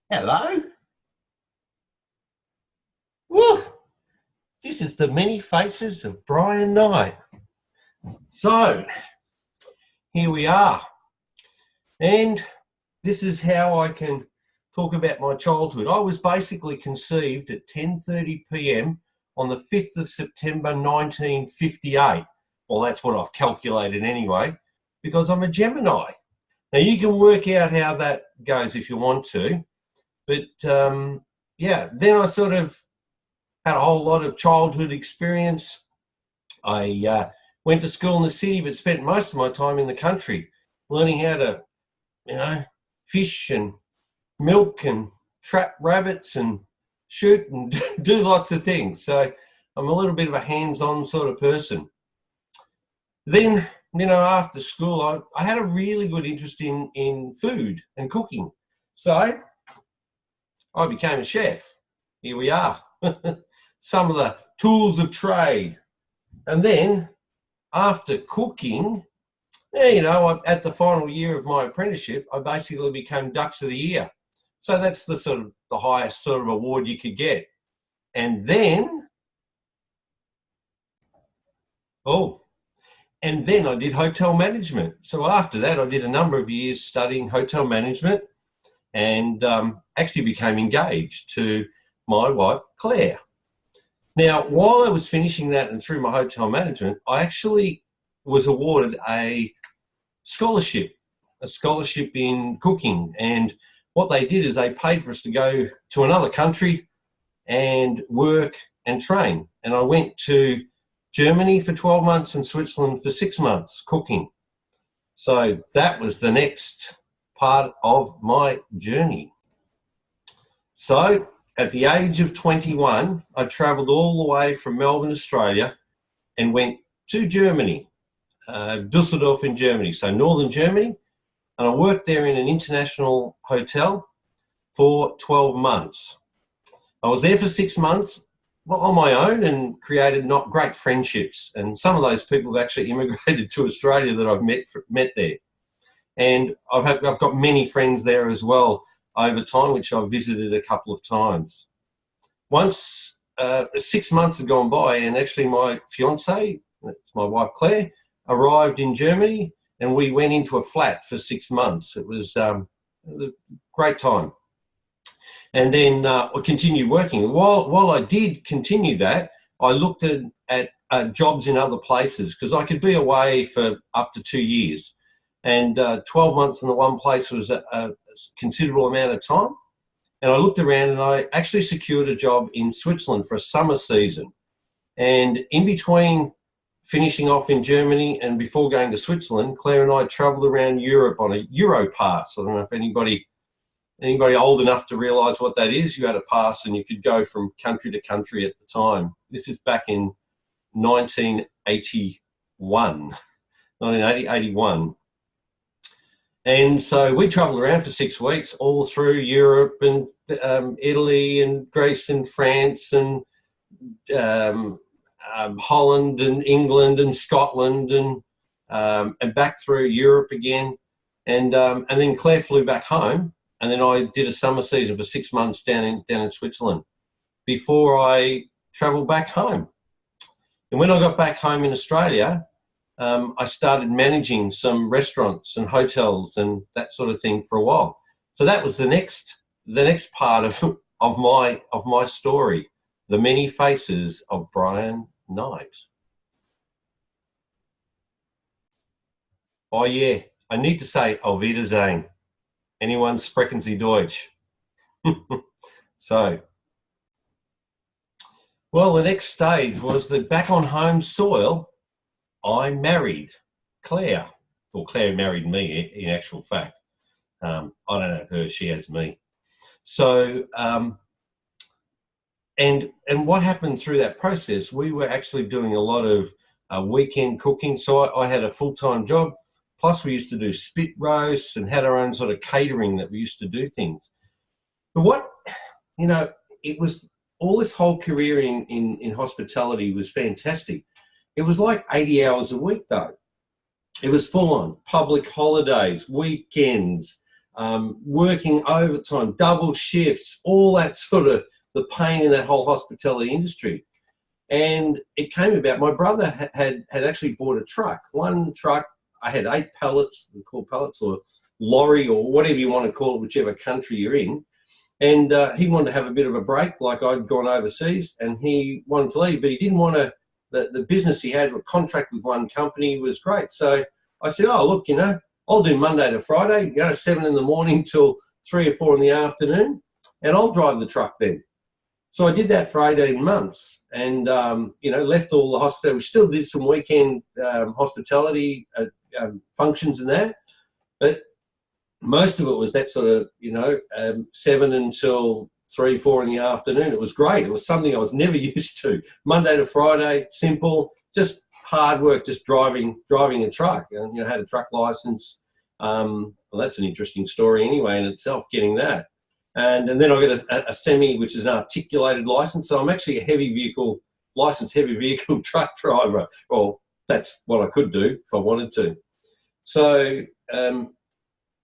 Hello. Woo! This is the many faces of Brian Knight. So, here we are. And this is how I can talk about my childhood. I was basically conceived at 10:30 p.m. on the 5th of September 1958. Well, that's what I've calculated anyway, because I'm a Gemini. Now, you can work out how that goes if you want to. But, yeah, then I sort of had a whole lot of childhood experience. I went to school in the city, but spent most of my time in the country, learning how to, fish and milk and trap rabbits and shoot and do lots of things. So I'm a little bit of a hands-on sort of person. Then, after school, I had a really good interest in food and cooking. So I became a chef. Here we are. Some of the tools of trade. And then after cooking, at the final year of my apprenticeship, I basically became Dux of the Year. So that's the highest sort of award you could get. And then I did hotel management. So after that, I did a number of years studying hotel management and actually became engaged to my wife, Claire. Now, while I was finishing that and through my hotel management, I actually was awarded a scholarship in cooking. And what they did is they paid for us to go to another country and work and train. And I went to Germany for 12 months and Switzerland for 6 months cooking. So that was the next part of my journey. So at the age of 21, I travelled all the way from Melbourne, Australia, and went to Germany, Dusseldorf in Germany, so northern Germany. And I worked there in an international hotel for 12 months. I was there for 6 months on my own and created not great friendships. And some of those people have actually immigrated to Australia that I've met there. And I've got many friends there as well over time, which I've visited a couple of times. Once 6 months had gone by, and actually my fiancée, that's my wife Claire, arrived in Germany, and we went into a flat for 6 months. It was a great time. And then I continued working. While I did continue that, I looked at jobs in other places because I could be away for up to 2 years. And 12 months in the one place was a considerable amount of time. And I looked around and I actually secured a job in Switzerland for a summer season. And in between finishing off in Germany and before going to Switzerland, Claire and I travelled around Europe on a Euro pass. I don't know if anybody old enough to realise what that is. You had a pass and you could go from country to country at the time. This is back in 1981. And so we travelled around for 6 weeks, all through Europe and Italy and Greece and France and Holland and England and Scotland and back through Europe again. And then Claire flew back home, and then I did a summer season for 6 months down in Switzerland before I travelled back home. And when I got back home in Australia, I started managing some restaurants and hotels and that sort of thing for a while. So that was the next part of my story, the many faces of Brian Knight. Oh yeah, I need to say Auf Wiedersehen. Anyone sprechen Sie Deutsch? So, well, the next stage was that back on home soil, I married Claire. Well, Claire married me, in actual fact. I don't know her, she has me. So, and what happened through that process, we were actually doing a lot of weekend cooking. So I had a full-time job, plus we used to do spit roasts and had our own sort of catering that we used to do things. But it was all this whole career in hospitality was fantastic. It was like 80 hours a week, though. It was full on public holidays, weekends, working overtime, double shifts, all that sort of the pain in that whole hospitality industry. And it came about, my brother had actually bought a truck. One truck, I had 8 pallets, we call pallets, or lorry, or whatever you want to call it, whichever country you're in. And he wanted to have a bit of a break, like I'd gone overseas, and he wanted to leave, but he didn't want to, the business he had, a contract with one company, was great. So I said, oh, look, I'll do Monday to Friday, 7 in the morning till 3 or 4 in the afternoon, and I'll drive the truck then. So I did that for 18 months and, left all the hospitality. We still did some weekend hospitality functions and that, but most of it was that sort of, 7 until 3, 4 in the afternoon. It was great. It was something I was never used to. Monday to Friday, simple, just hard work, just driving a truck. And, had a truck license. Well, that's an interesting story anyway in itself, getting that. And then I got a semi, which is an articulated license. So I'm actually a heavy vehicle truck driver. Well, that's what I could do if I wanted to. So,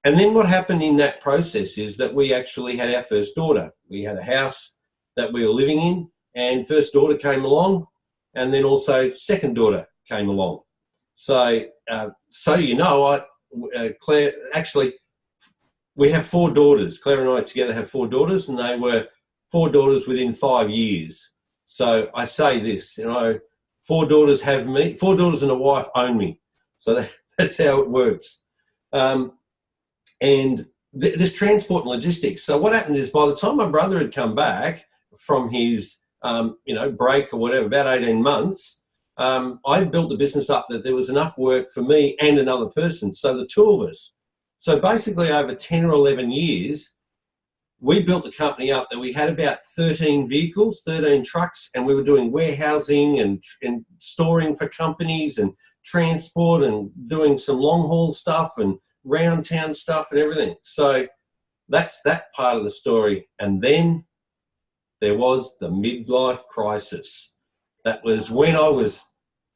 and then what happened in that process is that we actually had our first daughter. We had a house that we were living in, and first daughter came along, and then also second daughter came along. So, Claire, actually, we have 4 daughters. Claire and I together have 4 daughters, and they were 4 daughters within 5 years. So I say this, 4 daughters have me, 4 daughters and a wife own me. So that's how it works. And there's transport and logistics. So what happened is, by the time my brother had come back from his, break or whatever, about 18 months, I built the business up that there was enough work for me and another person. So the 2 of us. So basically over 10 or 11 years, we built the company up that we had about 13 vehicles, 13 trucks, and we were doing warehousing and storing for companies and transport and doing some long haul stuff and round town stuff and everything. So that's that part of the story. And then there was the midlife crisis. That was when I was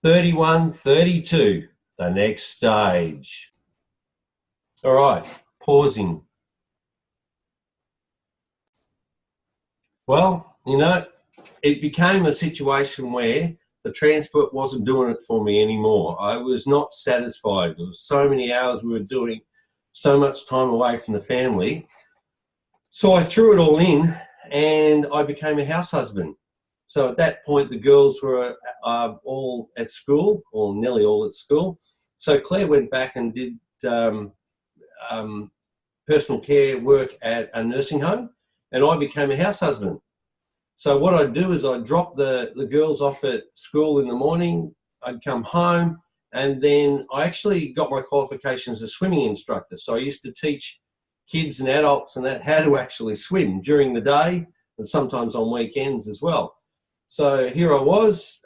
31, 32, the next stage. All right, pausing. Well, it became a situation where the transport wasn't doing it for me anymore. I was not satisfied. There was so many hours we were doing, so much time away from the family. So I threw it all in and I became a house husband. So at that point, the girls were all at school, or nearly all at school. So Claire went back and did personal care work at a nursing home, and I became a house husband. So what I'd do is I'd drop the girls off at school in the morning, I'd come home, and then I actually got my qualifications as a swimming instructor. So I used to teach kids and adults and that how to actually swim during the day and sometimes on weekends as well. So here I was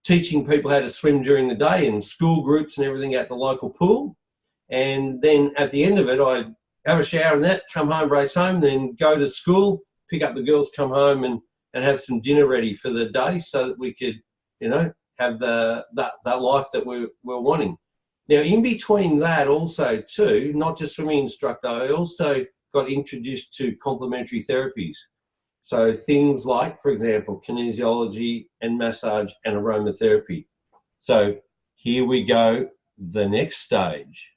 teaching people how to swim during the day in school groups and everything at the local pool. And then at the end of it, I'd have a shower and that, come home, race home, then go to school, pick up the girls, come home and have some dinner ready for the day so that we could, have that life that we're wanting. Now, in between that also too, not just swimming instructor, I also got introduced to complementary therapies. So things like, for example, kinesiology and massage and aromatherapy. So here we go, the next stage.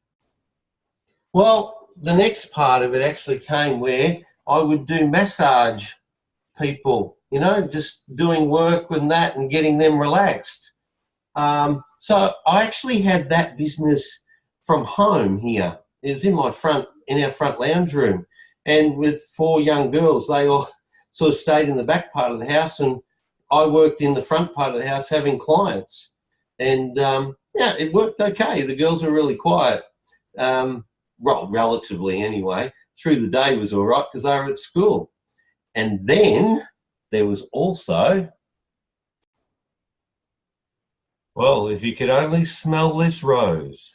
Well, the next part of it actually came where I would do massage people, just doing work with that and getting them relaxed. So I actually had that business from home here. It was in our front lounge room, and with 4 young girls, they all sort of stayed in the back part of the house, and I worked in the front part of the house having clients. And it worked okay. The girls were really quiet. Well, relatively anyway. Through the day was all right because they were at school. And then there was also, well, if you could only smell this rose.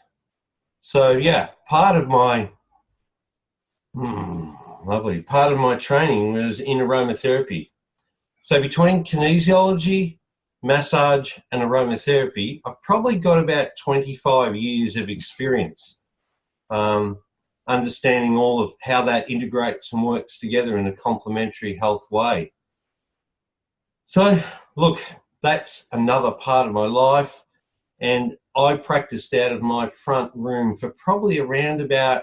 So yeah, part of my part of my training was in aromatherapy. So between kinesiology, massage and aromatherapy, I've probably got about 25 years of experience. understanding all of how that integrates and works together in a complementary health way. So look, that's another part of my life, and I practiced out of my front room for probably around about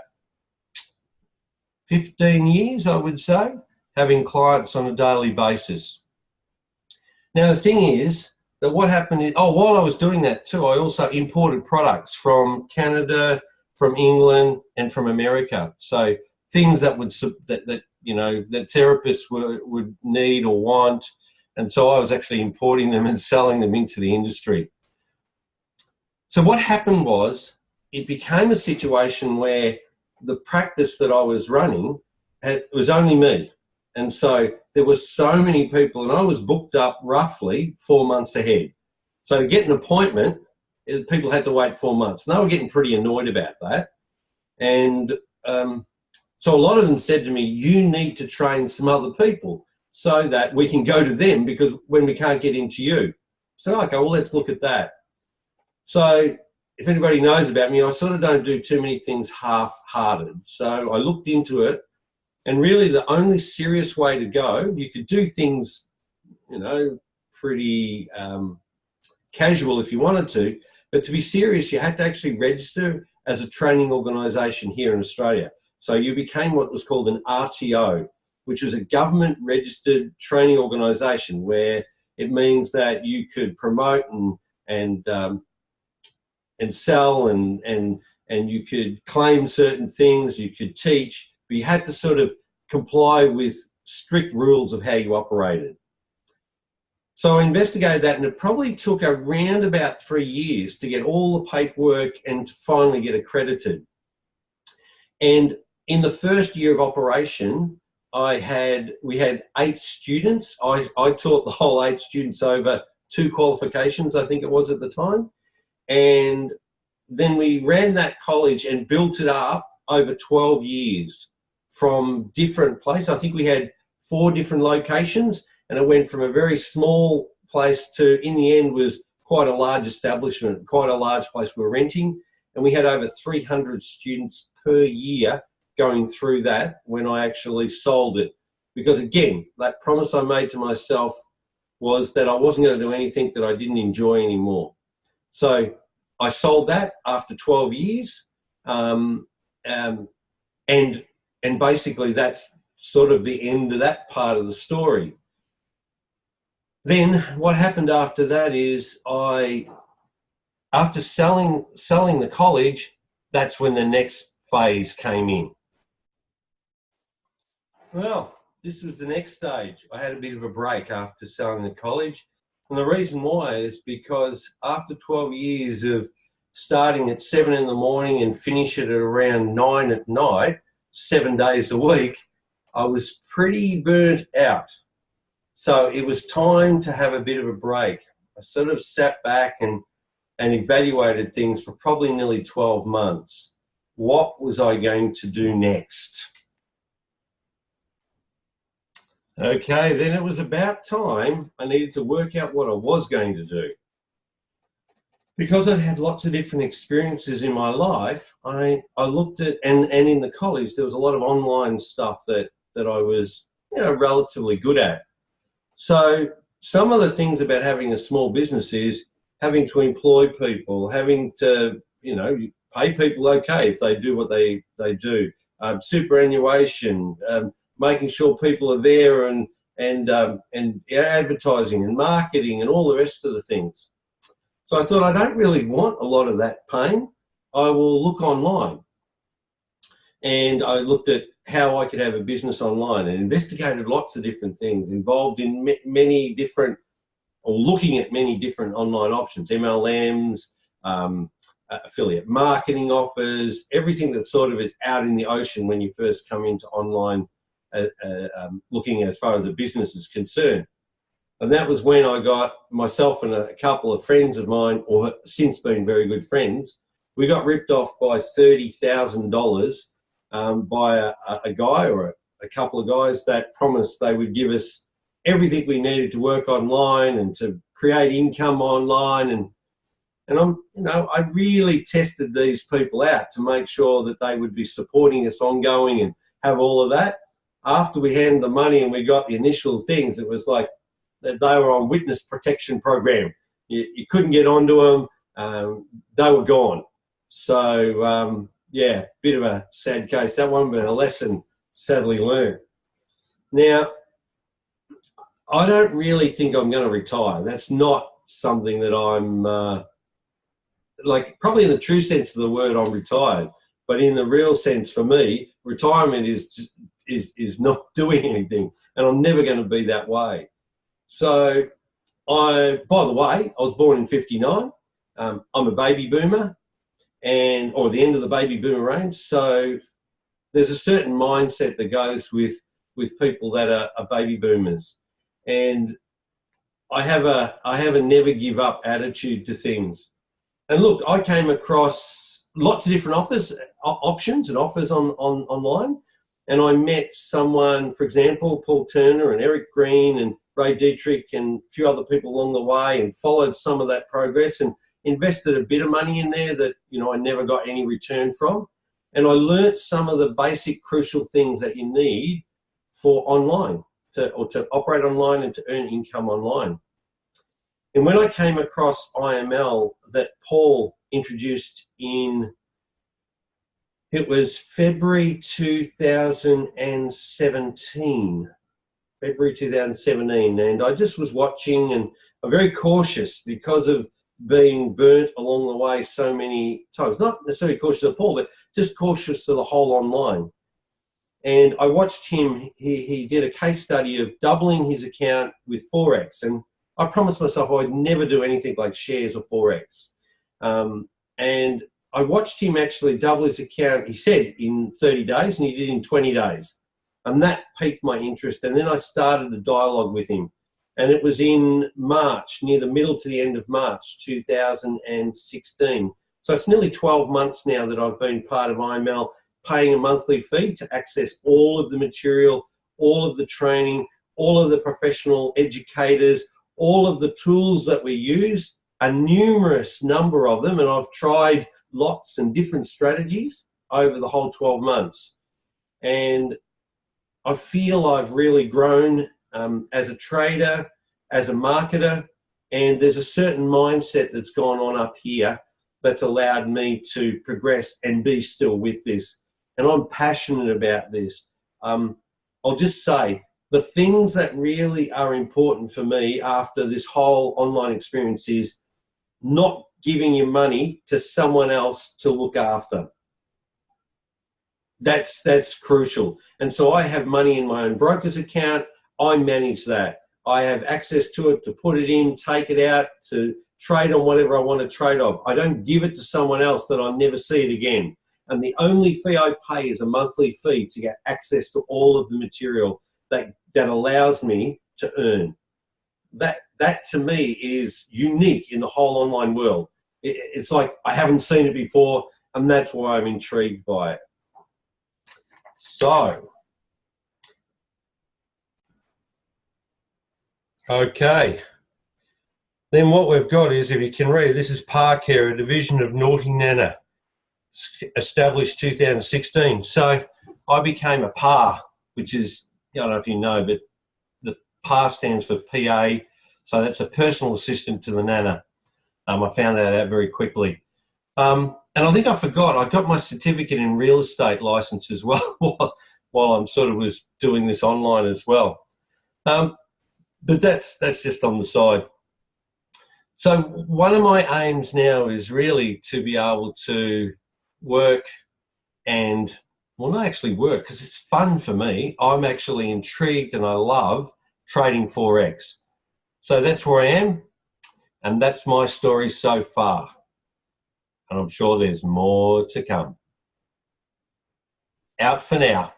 15 years, I would say, having clients on a daily basis. Now, the thing is that what happened is, while I was doing that too, I also imported products from Canada, from England, and from America. So things that would that therapists would need or want, and so I was actually importing them and selling them into the industry. So what happened was, it became a situation where the practice that I was running, it was only me. And so there were so many people, and I was booked up roughly 4 months ahead. So to get an appointment, people had to wait 4 months. And they were getting pretty annoyed about that. And so a lot of them said to me, you need to train some other people so that we can go to them, because when we can't get into you. So, okay, well, let's look at that. So if anybody knows about me, I sort of don't do too many things half-hearted. So I looked into it, and really the only serious way to go, you could do things, pretty casual if you wanted to, but to be serious, you had to actually register as a training organisation here in Australia. So you became what was called an RTO, which was a government registered training organisation, where it means that you could promote and sell and you could claim certain things, you could teach, but you had to sort of comply with strict rules of how you operated. So I investigated that, and it probably took around about 3 years to get all the paperwork and to finally get accredited. And in the first year of operation, we had 8 students. I taught the whole 8 students over 2 qualifications, I think it was at the time. And then we ran that college and built it up over 12 years from different places. I think we had 4 different locations, and it went from a very small place to, in the end, was quite a large establishment, quite a large place we were renting. And we had over 300 students per year going through that when I actually sold it. Because again, that promise I made to myself was that I wasn't going to do anything that I didn't enjoy anymore. So I sold that after 12 years. And basically that's sort of the end of that part of the story. Then what happened after that is after selling the college, that's when the next phase came in. Well, this was the next stage. I had a bit of a break after selling the college. And the reason why is because after 12 years of starting at 7 in the morning and finish it at around 9 at night, 7 days a week, I was pretty burnt out. So it was time to have a bit of a break. I sort of sat back and evaluated things for probably nearly 12 months. What was I going to do next? Okay, then it was about time I needed to work out what I was going to do. Because I'd had lots of different experiences in my life, I looked at, and in the college, there was a lot of online stuff that I was, relatively good at. So some of the things about having a small business is having to employ people, having to, pay people okay if they do what they do, superannuation, making sure people are there, and advertising and marketing and all the rest of the things. So I thought, I don't really want a lot of that pain. I will look online. And I looked at how I could have a business online and investigated lots of different things, involved in many different, or looking at many different online options, MLMs, affiliate marketing offers, everything that sort of is out in the ocean when you first come into online, looking as far as a business is concerned. And that was when I got myself and a couple of friends of mine, or have since been very good friends, we got ripped off by $30,000 by a guy or a couple of guys that promised they would give us everything we needed to work online and to create income online. And I really tested these people out to make sure that they would be supporting us ongoing and have all of that. After we handed the money and we got the initial things, it was like that they were on witness protection program. You couldn't get onto them. They were gone. So, yeah, bit of a sad case, that one, but a lesson sadly learned. Now, I don't really think I'm going to retire. That's not something that I'm, like, probably in the true sense of the word, I'm retired. But in the real sense, for me, retirement is not doing anything, and I'm never going to be that way. So, by the way, I was born in '59. I'm a baby boomer, or the end of the baby boomer range. So, there's a certain mindset that goes with people that are baby boomers, and I have a never give up attitude to things. And look, I came across lots of different options and offers online. And I met someone, for example, Paul Turner and Eric Green and Ray Dietrich and a few other people along the way, and followed some of that progress and invested a bit of money in there that, I never got any return from. And I learnt some of the basic crucial things that you need for online, to operate online and to earn income online. And when I came across IML that Paul introduced it was February 2017, and I just was watching, and I'm very cautious because of being burnt along the way so many times. Not necessarily cautious of Paul, but just cautious of the whole online. And I watched him, he did a case study of doubling his account with Forex, and I promised myself I would never do anything like shares or Forex. And I watched him actually double his account, he said, in 30 days, and he did in 20 days. And that piqued my interest. And then I started a dialogue with him. And it was in March, near the middle to the end of March 2016. So it's nearly 12 months now that I've been part of IML, paying a monthly fee to access all of the material, all of the training, all of the professional educators, all of the tools that we use, a numerous number of them, and I've tried lots and different strategies over the whole 12 months. And I feel I've really grown as a trader, as a marketer, and there's a certain mindset that's gone on up here that's allowed me to progress and be still with this. And I'm passionate about this. I'll just say, the things that really are important for me after this whole online experience is not giving your money to someone else to look after. That's crucial. And so I have money in my own broker's account. I manage that. I have access to it to put it in, take it out, to trade on whatever I want to trade on. I don't give it to someone else that I'll never see it again. And the only fee I pay is a monthly fee to get access to all of the material that allows me to earn. That to me is unique in the whole online world. It's like I haven't seen it before, and that's why I'm intrigued by it. So, okay. Then what we've got is, if you can read, this is Parcare, a division of Naughty Nana, established 2016. So I became a PAR, which is, I don't know if you know, but the PAR stands for PA. So that's a personal assistant to the Nana. I found that out very quickly. And I think I forgot, I got my certificate in real estate license as well while I'm sort of was doing this online as well. But that's just on the side. So one of my aims now is really to be able to work and, well, not actually work, because it's fun for me. I'm actually intrigued and I love trading Forex. So that's where I am, and that's my story so far. And I'm sure there's more to come. Out for now.